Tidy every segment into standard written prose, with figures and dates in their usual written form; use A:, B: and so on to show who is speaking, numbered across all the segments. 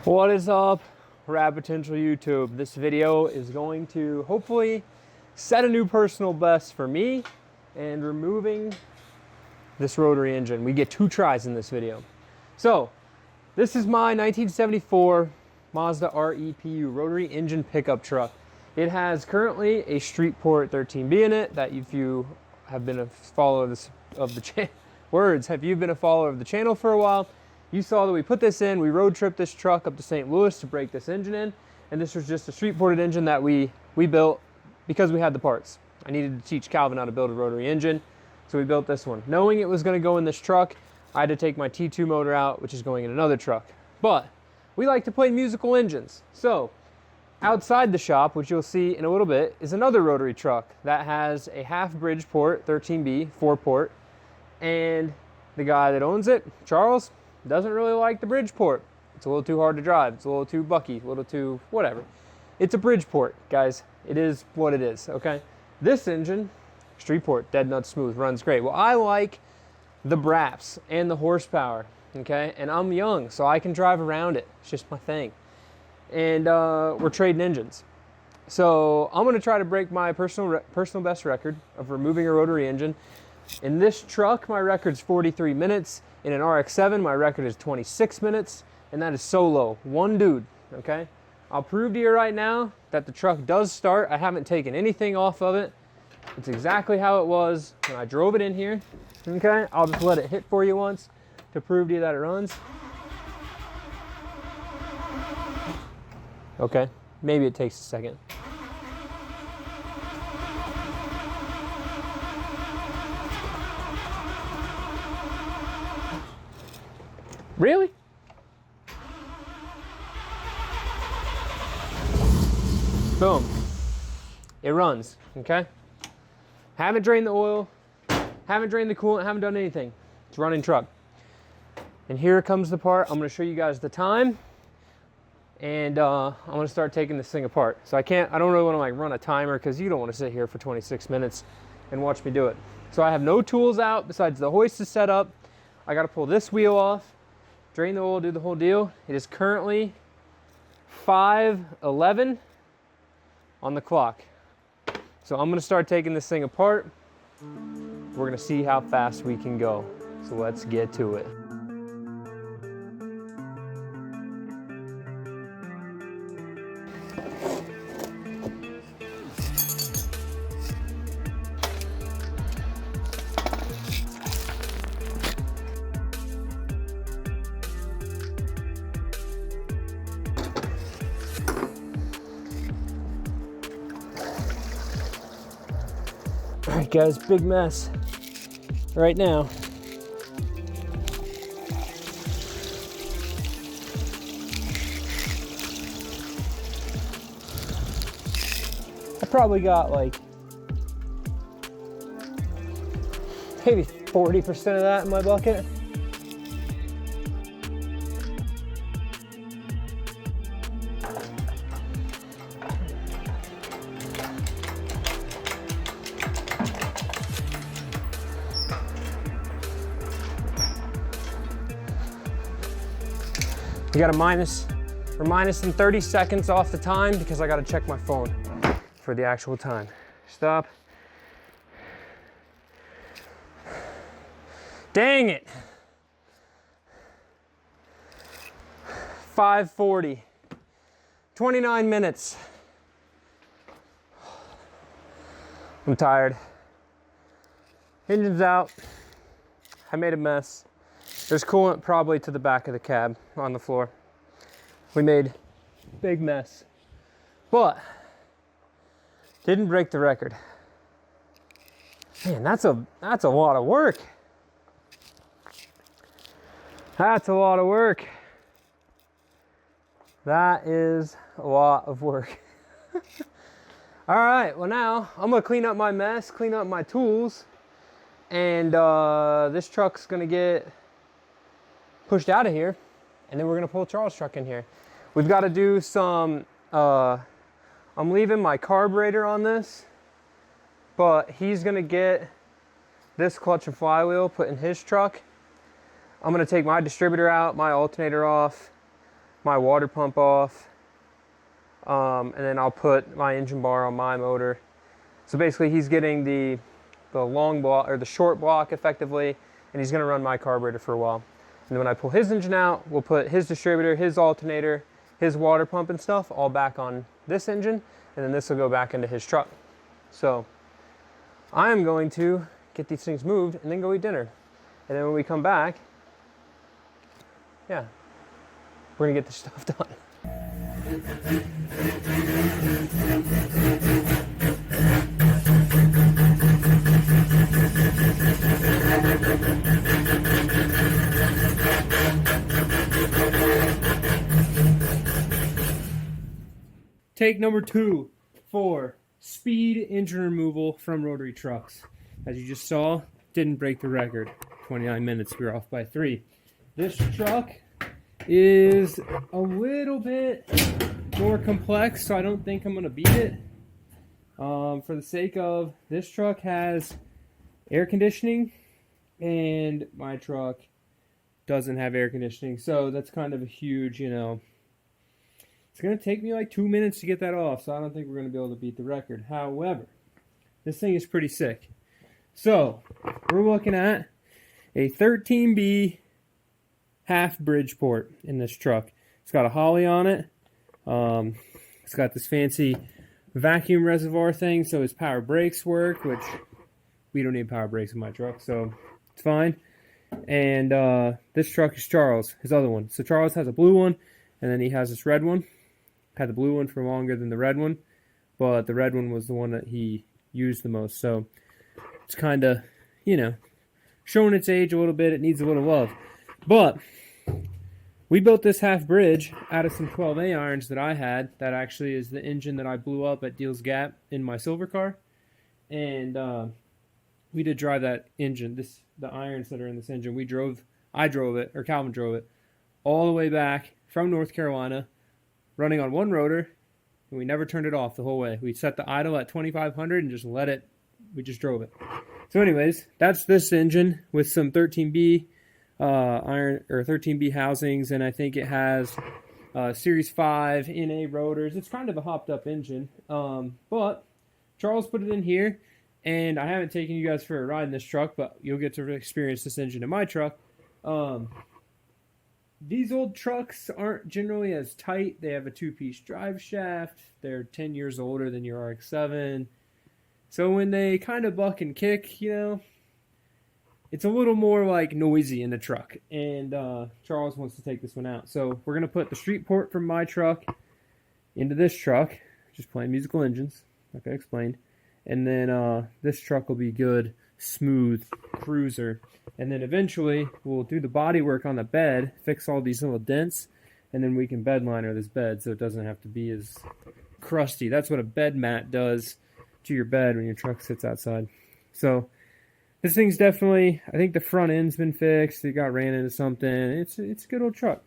A: What is up, Rap Potential YouTube? This video is going to hopefully set a new personal best for me and removing this rotary engine. We get 2 tries in this video. So this is my 1974 Mazda REPU rotary engine pickup truck. It has currently a streetport 13B in it. That if you have been a follower of the channel for a while, you saw that we put this in. We road tripped this truck up to St. Louis to break this engine in, and this was just a street-ported engine that we built because we had the parts. I needed to teach Calvin how to build a rotary engine, so we built this one. Knowing it was going to go in this truck, I had to take my T2 motor out, which is going in another truck. But we like to play musical engines, so outside the shop, which you'll see in a little bit, is another rotary truck that has a half Bridgeport 13B 4-port, and the guy that owns it, Charles, doesn't really like the Bridgeport. It's a little too hard to drive. It's a little too bucky, a little too whatever. It's a Bridgeport, guys. It is what it is, okay? This engine, streetport, dead nut smooth, runs great. Well, I like the braps and the horsepower, okay? And I'm young, so I can drive around it. It's just my thing. And we're trading engines. So I'm gonna try to break my personal best record of removing a rotary engine. In this truck, my record's 43 minutes. In an RX-7, my record is 26 minutes, and that is solo, one dude, okay? I'll prove to you right now that the truck does start. I haven't taken anything off of it. It's exactly how it was when I drove it in here, okay? I'll just let it hit for you once to prove to you that it runs. Okay, maybe it takes a second. Really? Boom. It runs, okay? Haven't drained the oil, haven't drained the coolant, haven't done anything. It's a running truck. And here comes the part. I'm gonna show you guys the time, and I'm gonna start taking this thing apart. So I don't really wanna like run a timer because you don't wanna sit here for 26 minutes and watch me do it. So I have no tools out besides the hoist is set up. I gotta pull this wheel off, drain the oil, do the whole deal. It is currently 5:11 on the clock. So I'm gonna start taking this thing apart. We're gonna see how fast we can go. So let's get to it. All right, guys, big mess right now. I probably got like maybe 40% of that in my bucket. We got we're minus in 30 seconds off the time because I got to check my phone for the actual time. Stop. Dang it. 5:40. 29 minutes. I'm tired. Engine's out. I made a mess. There's coolant probably to the back of the cab on the floor. We made a big mess, but didn't break the record. Man, that's a lot of work. That's a lot of work. That is a lot of work. All right, well now I'm gonna clean up my mess, clean up my tools, and this truck's gonna get pushed out of here, and then we're gonna pull Charles' truck in here. We've got to do some, I'm leaving my carburetor on this, but he's gonna get this clutch and flywheel put in his truck. I'm gonna take my distributor out, my alternator off, my water pump off, and then I'll put my engine bar on my motor. So basically he's getting the long block, or the short block effectively, and he's gonna run my carburetor for a while. And then when I pull his engine out, we'll put his distributor, his alternator, his water pump and stuff all back on this engine, and then this will go back into his truck. So I am going to get these things moved and then go eat dinner. And then when we come back, yeah, we're gonna get this stuff done. Take number 2 for speed engine removal from rotary trucks. As you just saw, didn't break the record. 29 minutes, we were off by 3. This truck is a little bit more complex, so I don't think I'm going to beat it. For the sake of, this truck has air conditioning, and my truck doesn't have air conditioning, so that's kind of a huge, you know, it's going to take me like 2 minutes to get that off, so I don't think we're going to be able to beat the record. However, this thing is pretty sick. So, we're looking at a 13B half Bridgeport in this truck. It's got a Holly on it. It's got this fancy vacuum reservoir thing, so his power brakes work, which we don't need power brakes in my truck, so it's fine. And this truck is Charles, his other one. So Charles has a blue one, and then he has this red one. Had the blue one for longer than the red one, but the red one was the one that he used the most. So it's kind of, you know, showing its age a little bit. It needs a little love. But we built this half bridge out of some 12A irons that I had. That actually is the engine that I blew up at Deals Gap in my silver car. And we did drive that engine, the irons that are in this engine. I drove it, or Calvin drove it, all the way back from North Carolina, running on one rotor, and we never turned it off the whole way. We set the idle at 2,500 and just let it, we just drove it. So anyways, that's this engine with some 13B iron, or 13B housings, and I think it has Series 5 NA rotors. It's kind of a hopped up engine, but Charles put it in here, and I haven't taken you guys for a ride in this truck, but you'll get to experience this engine in my truck. These old trucks aren't generally as tight. They have a 2-piece drive shaft. They're 10 years older than your RX-7. So when they kind of buck and kick, you know, it's a little more like noisy in the truck. And Charles wants to take this one out. So we're going to put the street port from my truck into this truck. Just playing musical engines, like I explained. And then this truck will be good, smooth cruiser. And then eventually we'll do the body work on the bed, fix all these little dents, and then we can bed liner this bed so it doesn't have to be as crusty. That's what a bed mat does to your bed when your truck sits outside. So this thing's definitely, I think the front end's been fixed. It got ran into something. It's a good old truck.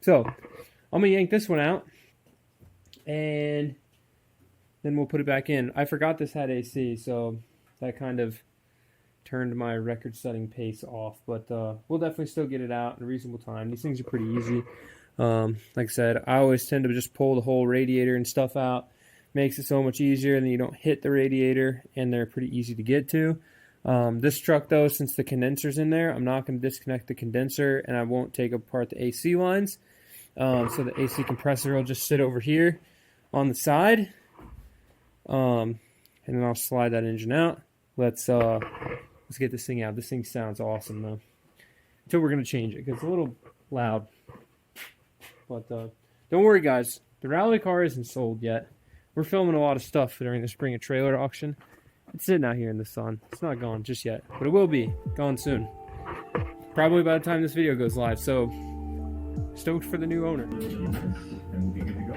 A: So I'm going to yank this one out, and then we'll put it back in. I forgot this had AC, so that kind of turned my record-setting pace off, but we'll definitely still get it out in a reasonable time. These things are pretty easy. Like I said, I always tend to just pull the whole radiator and stuff out. Makes it so much easier, and then you don't hit the radiator, and they're pretty easy to get to. This truck, though, since the condenser's in there, I'm not going to disconnect the condenser, and I won't take apart the AC lines. So the AC compressor will just sit over here on the side, and then I'll slide that engine out. Let's get this thing out. This thing sounds awesome, though. Until we're going to change it, because it's a little loud. But don't worry, guys. The rally car isn't sold yet. We're filming a lot of stuff during the spring and trailer auction. It's sitting out here in the sun. It's not gone just yet, but it will be gone soon. Probably by the time this video goes live. So, stoked for the new owner.
B: And we'll be good to go.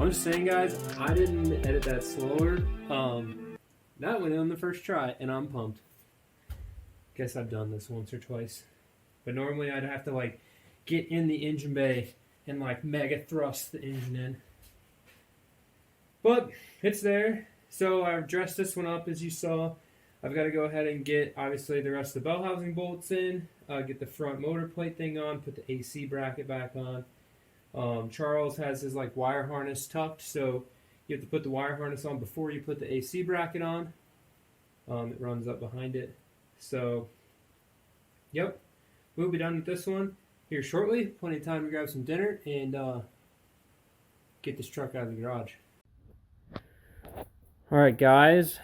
A: I'm just saying, guys, I didn't edit that slower. That went on the first try, and I'm pumped. Guess I've done this once or twice. But normally I'd have to, like, get in the engine bay and, like, mega thrust the engine in. But it's there. So I've dressed this one up, as you saw. I've got to go ahead and get, obviously, the rest of the bell housing bolts in, get the front motor plate thing on, put the AC bracket back on. Charles has his like wire harness tucked, so you have to put the wire harness on before you put the AC bracket on. It runs up behind it. So, yep, we'll be done with this one here shortly. Plenty of time to grab some dinner and get this truck out of the garage. Alright guys,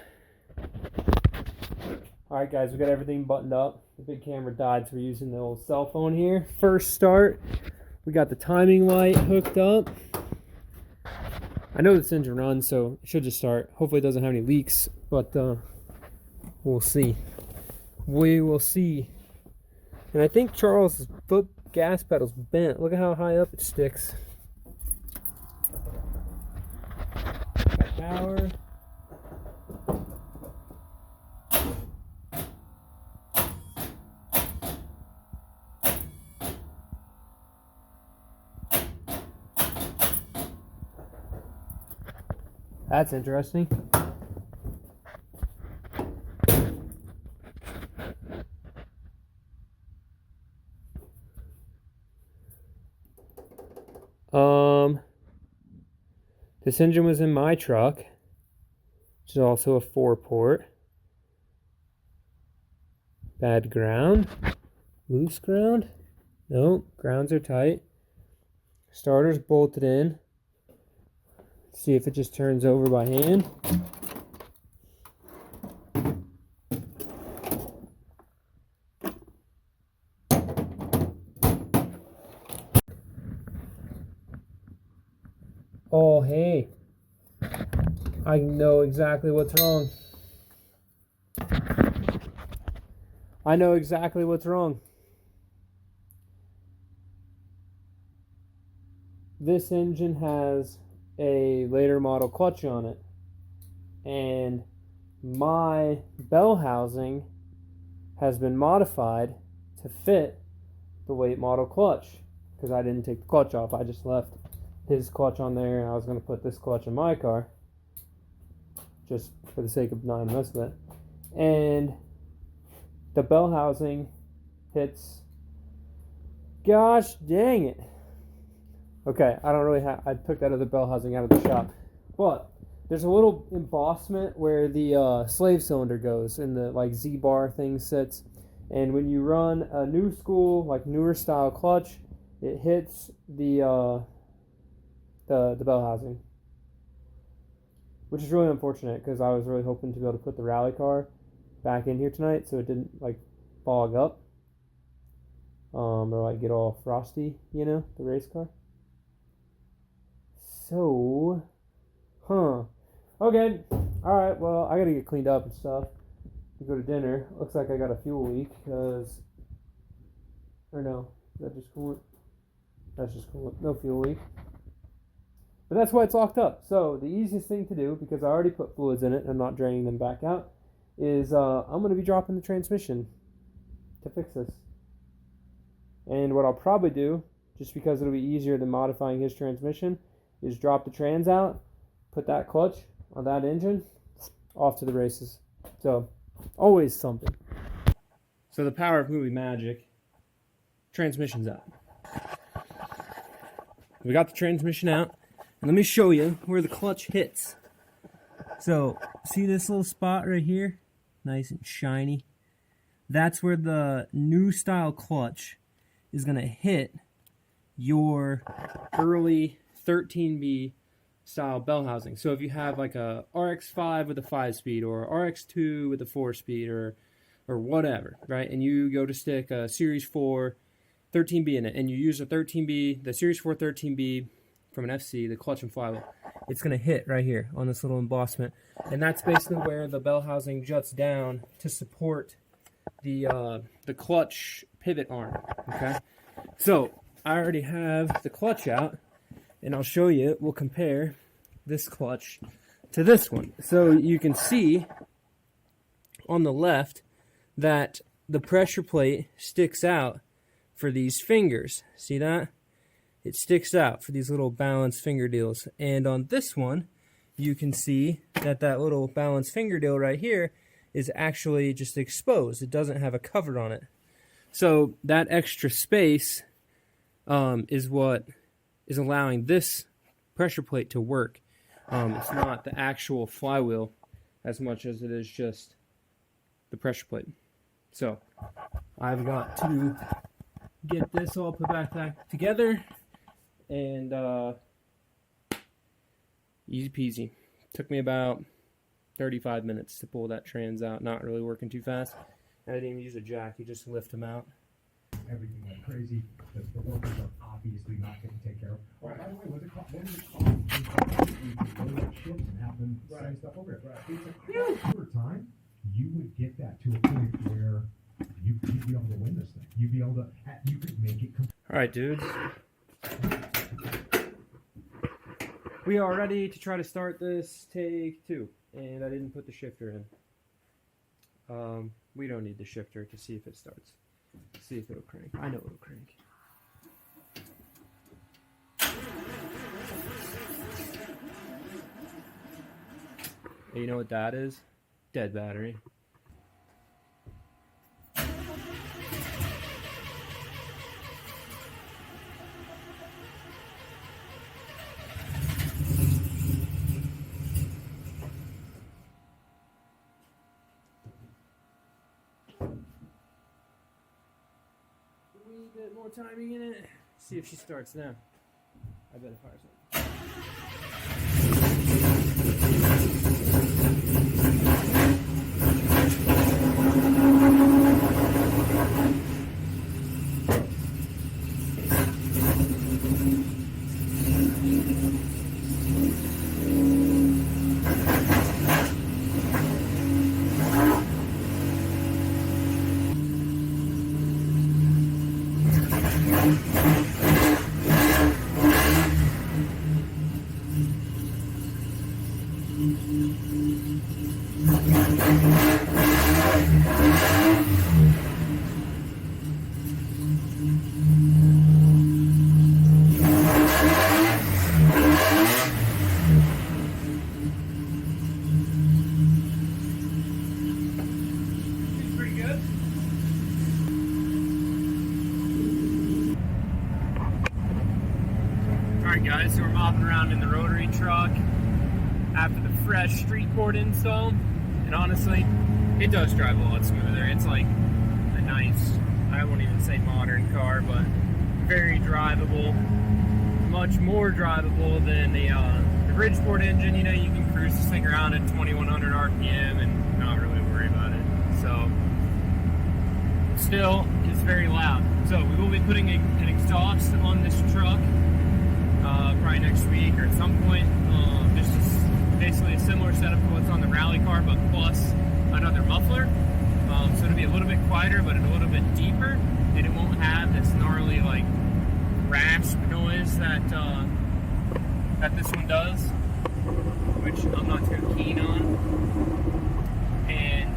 A: we got everything buttoned up. The big camera died, so we're using the old cell phone here. First start, we got the timing light hooked up. I know this engine runs, so it should just start. Hopefully it doesn't have any leaks, but we'll see. We will see. And I think Charles' foot gas pedal's bent. Look at how high up it sticks. Got power. That's interesting. This engine was in my truck, which is also a 4-port. Bad ground. Loose ground? No, grounds are tight. Starter's bolted in. See if it just turns over by hand. Oh, hey. I know exactly what's wrong. I know exactly what's wrong. This engine has a later model clutch on it, and my bell housing has been modified to fit the late model clutch because I didn't take the clutch off. I just left his clutch on there, and I was going to put this clutch in my car just for the sake of not messing with it. And the bell housing hits, gosh dang it. Okay, I don't really have, I took that other bell housing out of the shop. But there's a little embossment where the slave cylinder goes and the like Z-bar thing sits. And when you run a new school, like newer style clutch, it hits the bell housing. Which is really unfortunate because I was really hoping to be able to put the rally car back in here tonight so it didn't like fog up. Or like get all frosty, you know, the race car. So, okay, alright, well, I gotta get cleaned up and stuff to go to dinner. Looks like I got a fuel leak, because, or no, is that just coolant? That's just coolant, no fuel leak. But that's why it's locked up. So, the easiest thing to do, because I already put fluids in it and I'm not draining them back out, is I'm going to be dropping the transmission to fix this. And what I'll probably do, just because it'll be easier than modifying his transmission, is drop the trans out, put that clutch on that engine, off to the races. So, always something. So the power of movie magic, transmission's out. We got the transmission out, and let me show you where the clutch hits. So, see this little spot right here? Nice and shiny. That's where the new style clutch is going to hit your early 13B style bell housing. So if you have like a RX5 with a 5-speed or RX2 with a 4-speed or whatever, right? And you go to stick a Series 4 13B in it and you use a 13B, the Series 4 13B from an FC, the clutch and flywheel, it's going to hit right here on this little embossment. And that's basically where the bell housing juts down to support the clutch pivot arm, okay? So I already have the clutch out, and I'll show you, we'll compare. this clutch to this one. So you can see on the left that the pressure plate sticks out for these fingers. See that? It sticks out for these little balance finger deals. And on this one, you can see that that little balance finger deal right here is actually just exposed. It doesn't have a cover on it. So that extra space is what is allowing this pressure plate to work. It's not the actual flywheel as much as it is just the pressure plate. So I've got to get this all put back together, and easy peasy. Took me about 35 minutes to pull that trans out, not really working too fast. I didn't even use a jack, you just lift them out.
B: Everything went crazy. The workers are obviously not going to take care of. Oh, by the way, what does it cost to load up ships and have them send stuff over here? It's like, over time, you would get that to a point where you'd be able to win this thing. You'd be able to, you could make it.
A: All right, dudes. We are ready to try to start this take 2, and I didn't put the shifter in. We don't need the shifter to see if it starts. See if it'll crank. I know it'll crank. Hey, you know what that is? Dead battery. Bit more timing in it. See if she starts now. I bet it fires up. Guys, so we're mopping around in the rotary truck after the fresh streetport install, and honestly, it does drive a lot smoother. It's like a nice, I won't even say modern car, but very drivable, much more drivable than the Bridgeport engine. You know, you can cruise this thing around at 2100 RPM and not really worry about it. So, still, it's very loud. So we will be putting an exhaust on this truck probably next week or at some point. This is basically a similar setup to what's on the rally car, but plus another muffler. So it'll be a little bit quieter, but a little bit deeper, and it won't have this gnarly like rasp noise that that this one does, which I'm not too keen on. And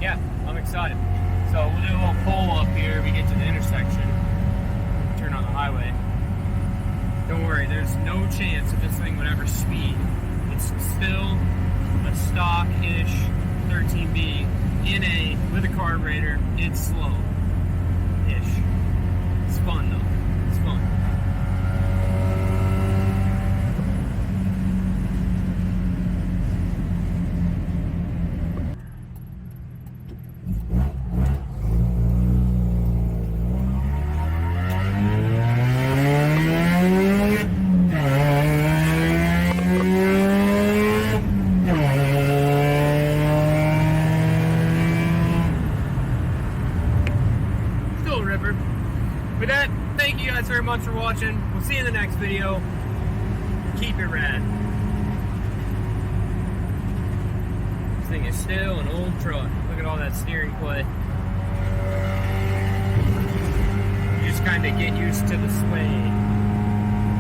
A: yeah, I'm excited. So we'll do a little pull up here. We get to the intersection, turn on the highway. Don't worry, there's no chance that this thing would ever speed. It's still a stock-ish 13B with a carburetor. It's slow-ish. It's fun though. It's fun. With that, thank you guys very much for watching. We'll see you in the next video. Keep it rad. This thing is still an old truck. Look at all that steering play. You just kind of get used to the sway,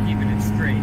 A: keeping it straight.